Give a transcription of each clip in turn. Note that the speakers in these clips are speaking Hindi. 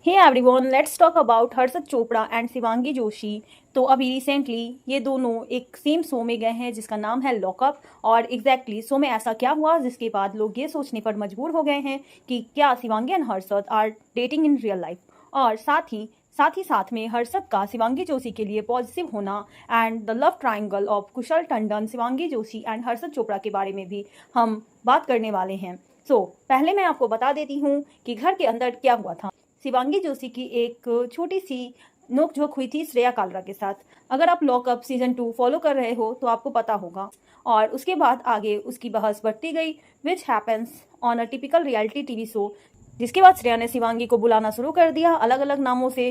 Hey everyone, let's talk about Harshad Chopra and Shivangi Joshi. तो अभी रिसेंटली ये दोनों एक सेम शो में गए हैं जिसका नाम है लॉकअप। और एग्जैक्टली शो में ऐसा क्या हुआ जिसके बाद लोग ये सोचने पर मजबूर हो गए हैं कि क्या Shivangi and Harshad are dating in real life. और साथ में हर्षद का शिवांगी जोशी के लिए पॉजिटिव होना and the love triangle of Kusal Tandon, Shivangi Joshi and Harshad Chopra के बारे में भी हम बात करने वाले हैं। पहले मैं आपको बता देती हूँ कि घर के अंदर क्या हुआ था। शिवांगी जोशी की एक छोटी सी नोकझोंक हुई थी श्रेया कालरा के साथ। अगर आप लॉकअप सीजन 2 फॉलो कर रहे हो तो आपको पता होगा। और उसके बाद आगे उसकी बहस बढ़ती गई, which happens on a typical reality TV show. जिसके बाद श्रेया ने शिवांगी को बुलाना शुरू कर दिया अलग अलग नामों से,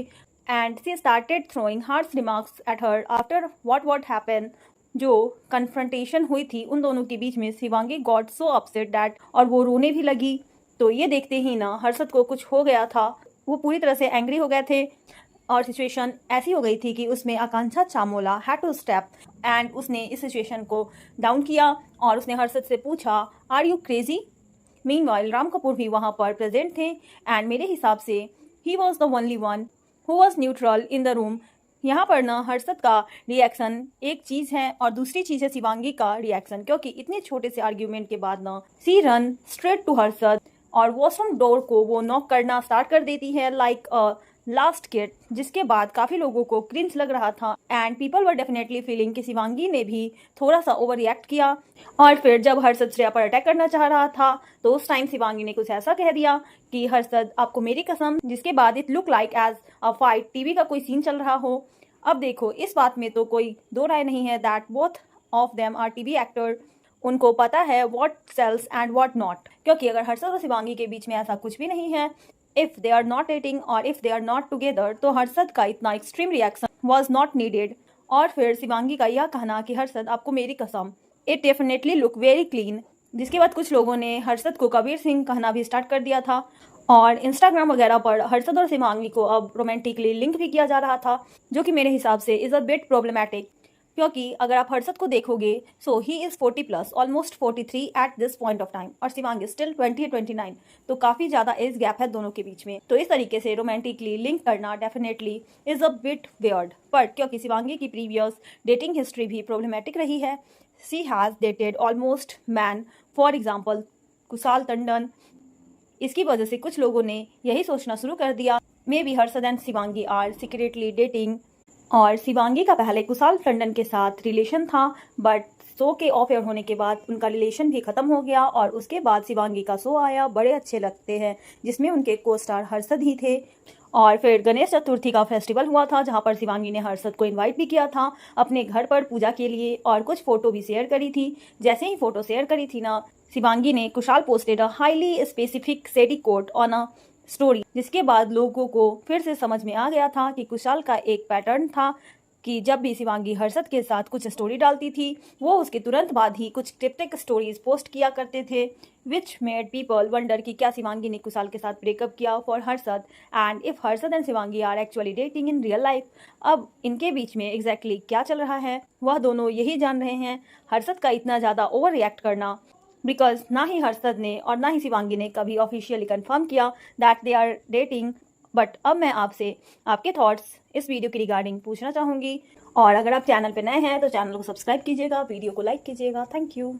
and she started throwing harsh remarks at her after what happen. जो कन्फ्रंटेशन हुई थी उन दोनों के बीच में, Shivangi got so upset that, और वो रोने भी लगी। तो ये देखते ही ना हर्षद को कुछ हो गया था, वो पूरी तरह से एंग्री हो गए थे। और सिचुएशन ऐसी हो गई थी कि उसमें आकांक्षा चामोला हैड टू स्टेप, एंड उसने इस सिचुएशन को डाउन किया और उसने हर्षद से पूछा, are you crazy. Meanwhile Ram Kapoor भी वहाँ पर प्रेजेंट थे, एंड मेरे हिसाब से he was the only one who was neutral in the room. यहाँ पर ना हर्षद का रिएक्शन एक चीज़ है और दूसरी चीज़ है शिवांगी का रिएक्शन, क्योंकि इतने छोटे से आर्ग्यूमेंट के बाद ना सी रन स्ट्रेट टू हर्षद और वॉशरूम डोर को वो नॉक करना स्टार्ट कर देती है लाइक अ लास्ट किड, जिसके बाद काफ़ी लोगों को क्रिंज लग रहा था and people were definitely feeling कि शिवांगी ने भी थोड़ा सा ओवर रिएक्ट किया। और फिर जब हर्षद श्रेया पर अटैक करना चाह रहा था तो उस टाइम शिवांगी ने कुछ ऐसा कह दिया कि हर्षद आपको मेरी कसम, जिसके बाद it look like as a fight, TV का कोई सीन चल रहा हो। अब देखो, इस बात में तो कोई दो राय नहीं है that both of them are TV actor. उनको पता है what sells and what not, क्योंकि अगर हर्षद और शिवांगी के बीच में ऐसा कुछ भी नहीं है, if they are not dating और if they are not together, तो हर्षद का इतना extreme reaction was not needed. और फिर शिवांगी का यह कहना कि हर्षद आपको मेरी कसम, it definitely look very clean. जिसके बाद कुछ लोगों ने हर्षद को कबीर सिंह कहना भी स्टार्ट कर दिया था और इंस्टाग्राम वगैरह पर हर्षद और शिवांगी को अब रोमांटिकली लिंक भी किया जा रहा था, जो कि मेरे हिसाब से इज़ अ बिट प्रॉब्लमैटिक। क्योंकि अगर आप हर्षद को देखोगे so he is 40+, almost 43 at this point of time, और शिवांगी स्टिल 29, तो काफ़ी ज़्यादा एज गैप है दोनों के बीच में। तो इस तरीके से रोमांटिकली लिंक करना definitely is a bit weird. But क्योंकि शिवांगी की प्रीवियस डेटिंग हिस्ट्री भी प्रॉब्लमैटिक रही है, she has dated almost man, for example Kushal Tandon. इसकी वजह से कुछ लोगों ने यही सोचना शुरू कर दिया, maybe Harshad and Shivangi are secretly dating. और शिवांगी का पहले कुशाल टंडन के साथ रिलेशन था, बट शो के ऑफ एयर होने के बाद उनका रिलेशन भी खत्म हो गया और उसके बाद शिवांगी का शो आया बड़े अच्छे लगते हैं, जिसमें उनके को स्टार हर्षद ही थे। और फिर गणेश चतुर्थी का फेस्टिवल हुआ था जहां पर शिवांगी ने हर्षद को इनवाइट भी किया था अपने घर पर पूजा के लिए, और कुछ फोटो भी शेयर करी थी। जैसे ही फोटो शेयर करी थी ना, शिवांगी ने Kushal posted a highly specific sad quote on a story, जिसके बाद लोगों को फिर से समझ में आ गया था कि कुशाल का एक पैटर्न था कि जब भी शिवांगी हर्षद के साथ कुछ स्टोरी डालती थी वो उसके तुरंत बाद ही कुछ क्रिप्टिक स्टोरीज पोस्ट किया करते थे, विच मेड पीपल वंडर कि क्या शिवांगी ने कुशाल के साथ ब्रेकअप किया for Harshad, and if Harshad and Shivangi are actually dating in real life. अब इनके बीच में एग्जैक्टली क्या चल रहा है वह दोनों यही जान रहे हैं। हर्षद का इतना ज़्यादा ओवर रिएक्ट करना, बिकॉज ना ही हर्षद ने और ना ही शिवांगी ने कभी ऑफिशियली कंफर्म किया that they are dating. But अब मैं आपसे आपके थॉट्स इस वीडियो की रिगार्डिंग पूछना चाहूँगी, और अगर आप चैनल पर नए हैं तो चैनल को सब्सक्राइब कीजिएगा, वीडियो को लाइक कीजिएगा। Thank you.